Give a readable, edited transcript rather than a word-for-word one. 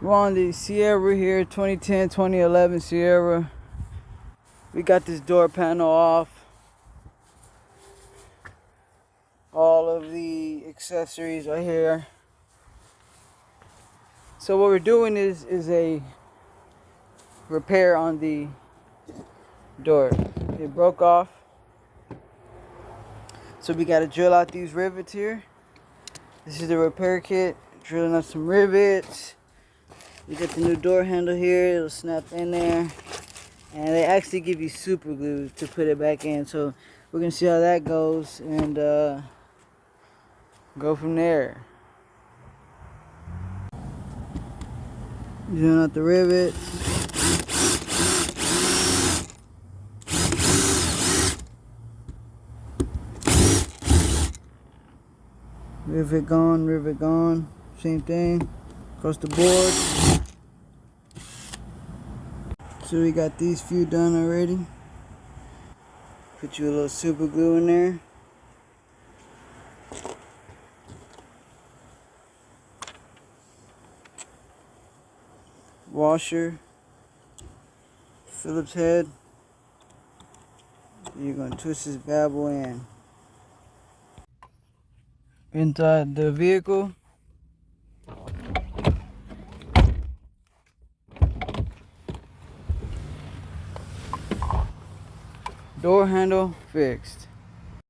We're on the Sierra here, 2010, 2011 Sierra. We got this door panel off. All of the accessories are here. So what we're doing is a repair on the door. It broke off. So we got to drill out these rivets here. This is the repair kit. Drilling out some rivets. We got the new door handle here. It'll snap in there. And they actually give you super glue to put it back in. So we're going to see how that goes and go from there. Drilling out the rivets. Rivet gone, same thing, across the board. So we got these few done already. Put you a little super glue in there. Washer, Phillips head. You're gonna twist this bad boy in. Inside the vehicle, door handle fixed.